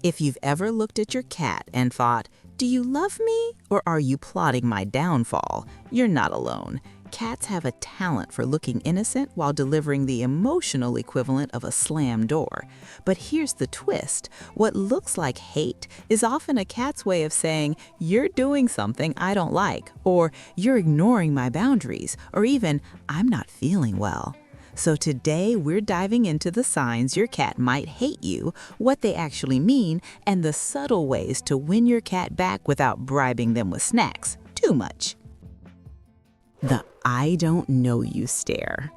If you've ever looked at your cat and thought, "Do you love me or are you plotting my downfall?" you're not alone. Cats have a talent for looking innocent while delivering the emotional equivalent of a slammed door. But here's the twist. What looks like hate is often a cat's way of saying, "You're doing something I don't like," or "You're ignoring my boundaries," or even, "I'm not feeling well." So today we're diving into the signs your cat might hate you, what they actually mean, and the subtle ways to win your cat back without bribing them with snacks too much. The "I don't know you" stare.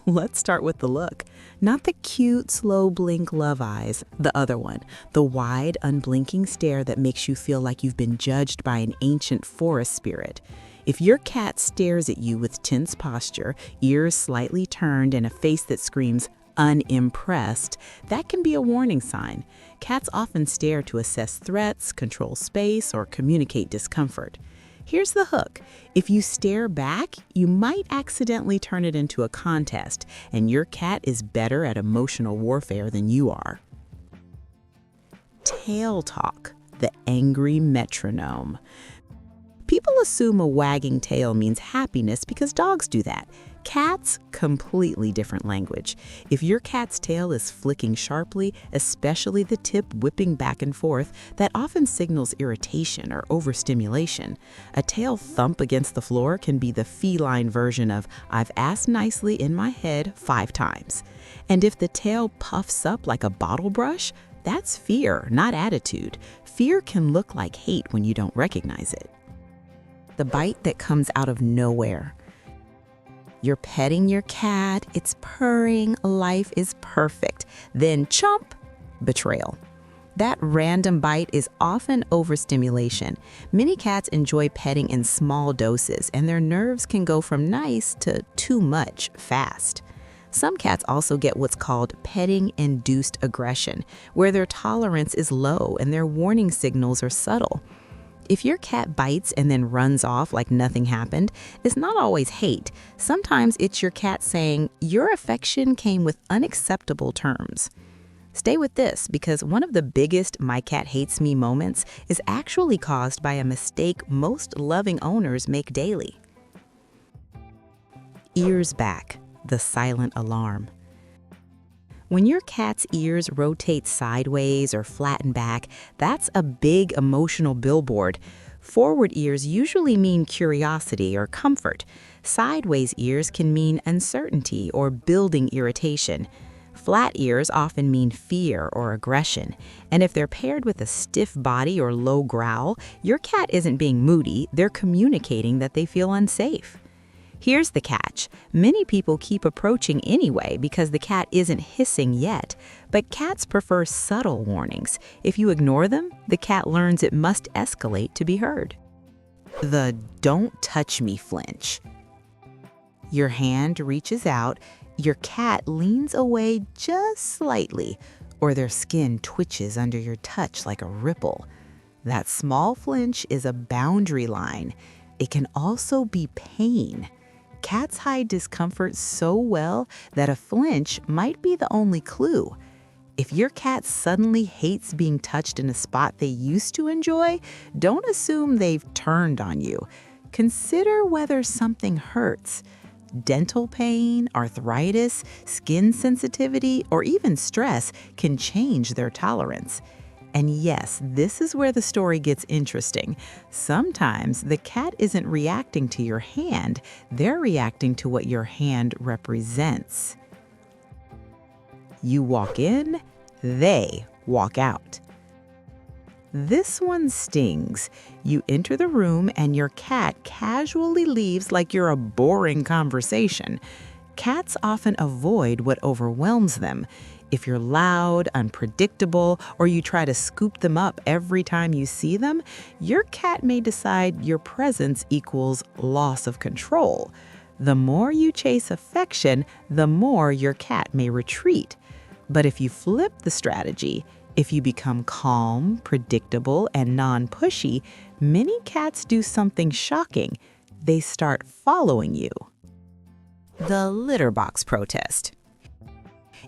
Let's start with the look. Not the cute, slow blink love eyes, the other one, the wide, unblinking stare that makes you feel like you've been judged by an ancient forest spirit. If your cat stares at you with tense posture, ears slightly turned, and a face that screams unimpressed, that can be a warning sign. Cats often stare to assess threats, control space, or communicate discomfort. Here's the hook. If you stare back, you might accidentally turn it into a contest, and your cat is better at emotional warfare than you are. Tail talk, the angry metronome. People assume a wagging tail means happiness because dogs do that. Cats, completely different language. If your cat's tail is flicking sharply, especially the tip whipping back and forth, that often signals irritation or overstimulation. A tail thump against the floor can be the feline version of "I've asked nicely in my head 5 times." And if the tail puffs up like a bottle brush, that's fear, not attitude. Fear can look like hate when you don't recognize it. The bite that comes out of nowhere. You're petting your cat, it's purring, life is perfect. Then chomp, betrayal. That random bite is often overstimulation. Many cats enjoy petting in small doses, and their nerves can go from nice to too much fast. Some cats also get what's called petting-induced aggression, where their tolerance is low and their warning signals are subtle. If your cat bites and then runs off like nothing happened, it's not always hate. Sometimes it's your cat saying, "Your affection came with unacceptable terms." Stay with this, because one of the biggest "my cat hates me" moments is actually caused by a mistake most loving owners make daily. Ears back, the silent alarm. When your cat's ears rotate sideways or flatten back, that's a big emotional billboard. Forward ears usually mean curiosity or comfort. Sideways ears can mean uncertainty or building irritation. Flat ears often mean fear or aggression. And if they're paired with a stiff body or low growl, your cat isn't being moody, they're communicating that they feel unsafe. Here's the catch. Many people keep approaching anyway because the cat isn't hissing yet. But cats prefer subtle warnings. If you ignore them, the cat learns it must escalate to be heard. The "don't touch me" flinch. Your hand reaches out, your cat leans away just slightly, or their skin twitches under your touch like a ripple. That small flinch is a boundary line. It can also be pain. Cats hide discomfort so well that a flinch might be the only clue. If your cat suddenly hates being touched in a spot they used to enjoy, don't assume they've turned on you. Consider whether something hurts. Dental pain, arthritis, skin sensitivity, or even stress can change their tolerance. And yes, this is where the story gets interesting. Sometimes the cat isn't reacting to your hand, they're reacting to what your hand represents. You walk in, they walk out. This one stings. You enter the room and your cat casually leaves like you're a boring conversation. Cats often avoid what overwhelms them. If you're loud, unpredictable, or you try to scoop them up every time you see them, your cat may decide your presence equals loss of control. The more you chase affection, the more your cat may retreat. But if you flip the strategy, if you become calm, predictable, and non-pushy, many cats do something shocking. They start following you. The litter box protest.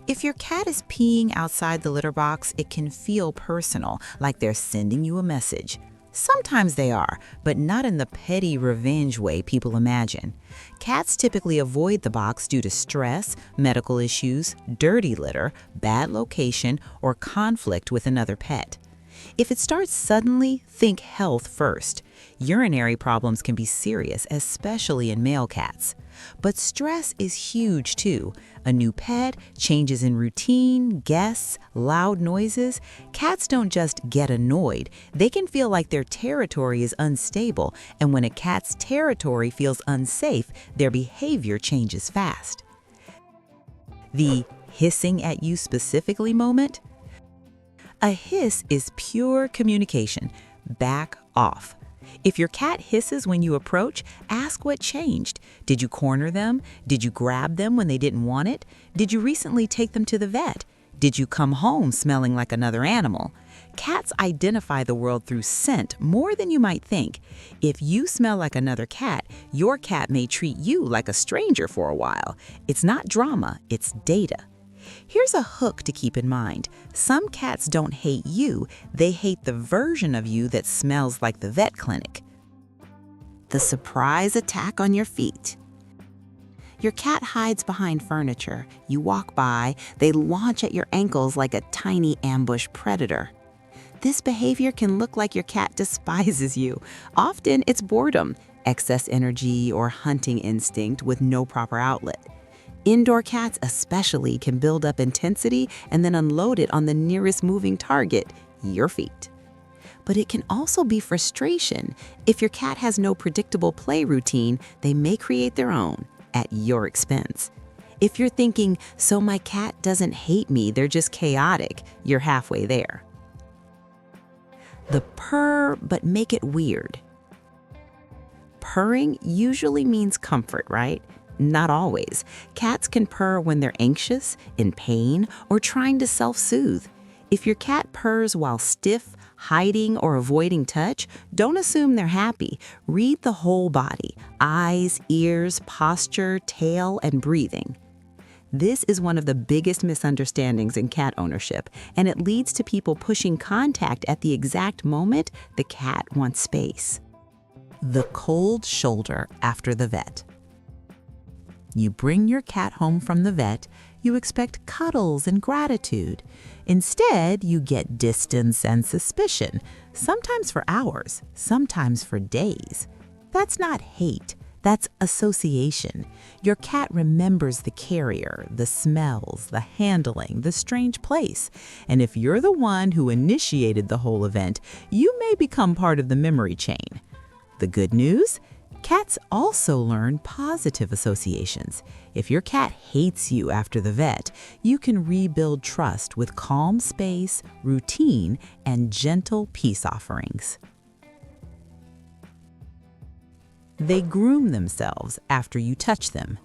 If your cat is peeing outside the litter box, it can feel personal, like they're sending you a message. Sometimes they are, but not in the petty revenge way people imagine. Cats typically avoid the box due to stress, medical issues, dirty litter, bad location, or conflict with another pet. If it starts suddenly, think health first. Urinary problems can be serious, especially in male cats. But stress is huge too. A new pet, changes in routine, guests, loud noises. Cats don't just get annoyed. They can feel like their territory is unstable, and when a cat's territory feels unsafe, their behavior changes fast. The hissing at you specifically moment? A hiss is pure communication. Back off. If your cat hisses when you approach, ask what changed. Did you corner them? Did you grab them when they didn't want it? Did you recently take them to the vet? Did you come home smelling like another animal? Cats identify the world through scent more than you might think. If you smell like another cat, your cat may treat you like a stranger for a while. It's not drama, it's data. Here's a hook to keep in mind. Some cats don't hate you, they hate the version of you that smells like the vet clinic. The surprise attack on your feet. Your cat hides behind furniture. You walk by, they launch at your ankles like a tiny ambush predator. This behavior can look like your cat despises you. Often it's boredom, excess energy, or hunting instinct with no proper outlet. Indoor cats especially can build up intensity and then unload it on the nearest moving target, your feet. But it can also be frustration. If your cat has no predictable play routine, they may create their own at your expense. If you're thinking, so my cat doesn't hate me, they're just chaotic, you're halfway there. The purr, but make it weird. Purring usually means comfort, right? Not always. Cats can purr when they're anxious, in pain, or trying to self-soothe. If your cat purrs while stiff, hiding, or avoiding touch, don't assume they're happy. Read the whole body: eyes, ears, posture, tail, and breathing. This is one of the biggest misunderstandings in cat ownership, and it leads to people pushing contact at the exact moment the cat wants space. The cold shoulder after the vet. You bring your cat home from the vet, you expect cuddles and gratitude. Instead, you get distance and suspicion, sometimes for hours, sometimes for days. That's not hate, that's association. Your cat remembers the carrier, the smells, the handling, the strange place. And if you're the one who initiated the whole event, you may become part of the memory chain. The good news? Cats also learn positive associations. If your cat hates you after the vet, you can rebuild trust with calm space, routine, and gentle peace offerings. They groom themselves after you touch them.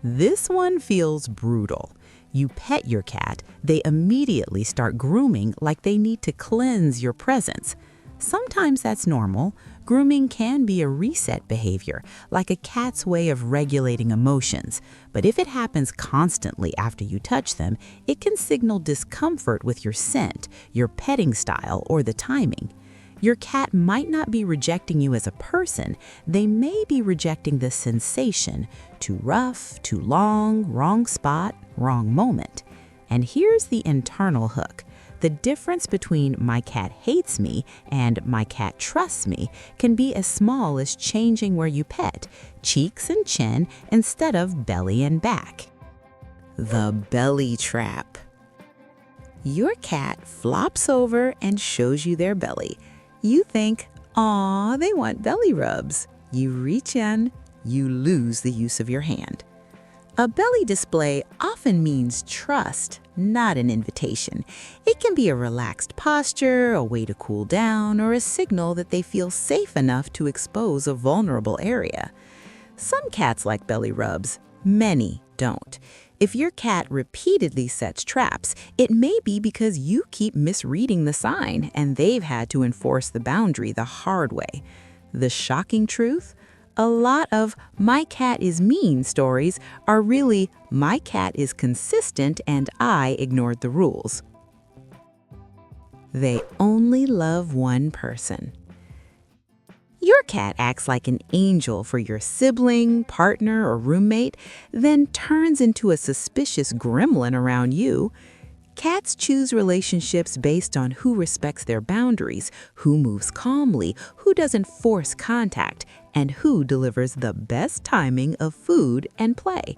This one feels brutal. You pet your cat, they immediately start grooming like they need to cleanse your presence. Sometimes that's normal. Grooming can be a reset behavior, like a cat's way of regulating emotions. But if it happens constantly after you touch them, it can signal discomfort with your scent, your petting style, or the timing. Your cat might not be rejecting you as a person, they may be rejecting the sensation. Too rough, too long, wrong spot, wrong moment. And here's the internal hook. The difference between my cat hates me and my cat trusts me can be as small as changing where you pet, cheeks and chin instead of belly and back. The belly trap. Your cat flops over and shows you their belly. You think, "Aw, they want belly rubs." You reach in, you lose the use of your hand. A belly display often means trust, not an invitation. It can be a relaxed posture, a way to cool down, or a signal that they feel safe enough to expose a vulnerable area. Some cats like belly rubs, many don't. If your cat repeatedly sets traps, it may be because you keep misreading the sign and they've had to enforce the boundary the hard way. The shocking truth? a lot of "my cat is mean" stories are really "my cat is consistent and I ignored the rules." They only love one person. Your cat acts like an angel for your sibling, partner, or roommate, then turns into a suspicious gremlin around you. Cats choose relationships based on who respects their boundaries, who moves calmly, who doesn't force contact, and who delivers the best timing of food and play.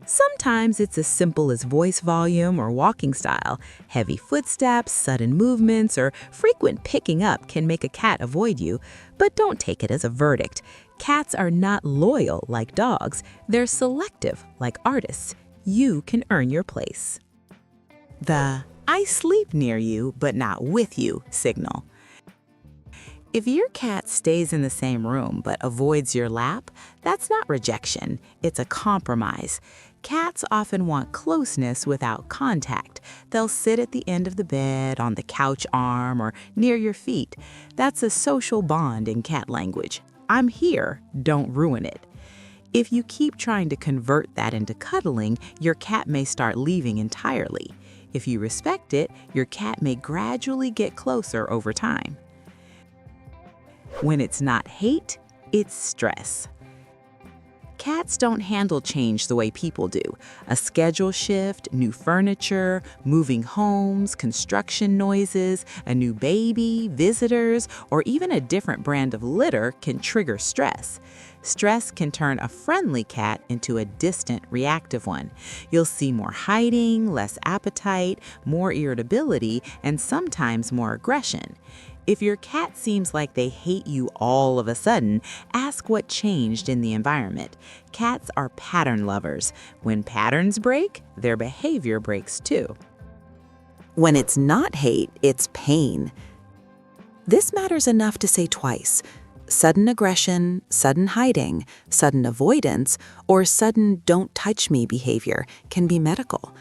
Sometimes it's as simple as voice volume or walking style. Heavy footsteps, sudden movements, or frequent picking up can make a cat avoid you, but don't take it as a verdict. Cats are not loyal like dogs. They're selective like artists. You can earn your place. The "I sleep near you but not with you" signal. If your cat stays in the same room but avoids your lap, that's not rejection, it's a compromise. Cats often want closeness without contact. They'll sit at the end of the bed, on the couch arm, or near your feet. That's a social bond in cat language. I'm here, don't ruin it. If you keep trying to convert that into cuddling, your cat may start leaving entirely. If you respect it, your cat may gradually get closer over time. When it's not hate, it's stress. Cats don't handle change the way people do. A schedule shift, new furniture, moving homes, construction noises, a new baby, visitors, or even a different brand of litter can trigger stress. Stress can turn a friendly cat into a distant, reactive one. You'll see more hiding, less appetite, more irritability, and sometimes more aggression. If your cat seems like they hate you all of a sudden, ask what changed in the environment. Cats are pattern lovers. When patterns break, their behavior breaks too. When it's not hate, it's pain. This matters enough to say twice. Sudden aggression, sudden hiding, sudden avoidance, or sudden "don't touch me" behavior can be medical.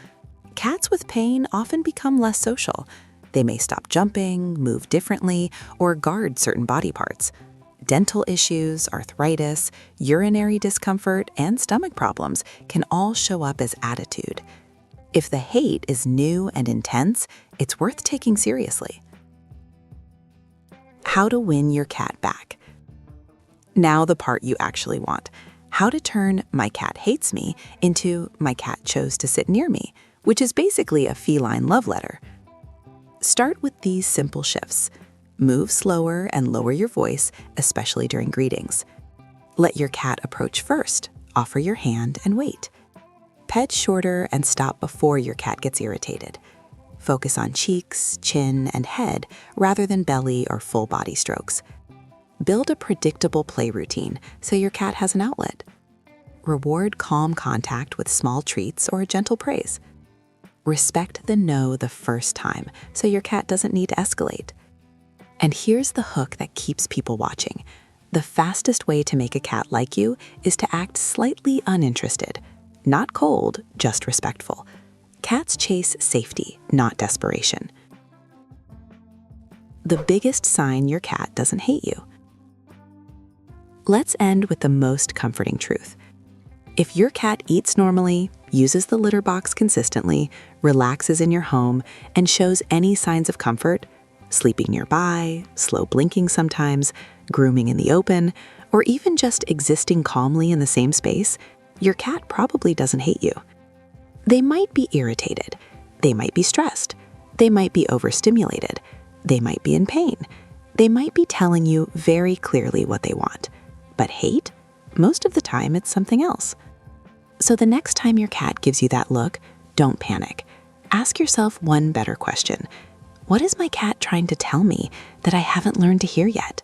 Cats with pain often become less social. They may stop jumping, move differently, or guard certain body parts. Dental issues, arthritis, urinary discomfort, and stomach problems can all show up as attitude. If the hate is new and intense, it's worth taking seriously. How to win your cat back. Now the part you actually want. How to turn "my cat hates me" into "my cat chose to sit near me," which is basically a feline love letter. Start with these simple shifts. Move slower and lower your voice, especially during greetings. Let your cat approach first. Offer your hand and wait. Pet shorter and stop before your cat gets irritated. Focus on cheeks, chin, and head rather than belly or full body strokes. Build a predictable play routine so your cat has an outlet. Reward calm contact with small treats or gentle praise. Respect the no the first time so your cat doesn't need to escalate. And here's the hook that keeps people watching. The fastest way to make a cat like you is to act slightly uninterested. Not cold, just respectful. Cats chase safety, not desperation. The biggest sign your cat doesn't hate you. Let's end with the most comforting truth. If your cat eats normally, uses the litter box consistently, relaxes in your home, and shows any signs of comfort, sleeping nearby, slow blinking sometimes, grooming in the open, or even just existing calmly in the same space, your cat probably doesn't hate you. They might be irritated. They might be stressed. They might be overstimulated. They might be in pain. They might be telling you very clearly what they want. But hate? Most of the time, it's something else. So the next time your cat gives you that look, don't panic. Ask yourself one better question. What is my cat trying to tell me that I haven't learned to hear yet?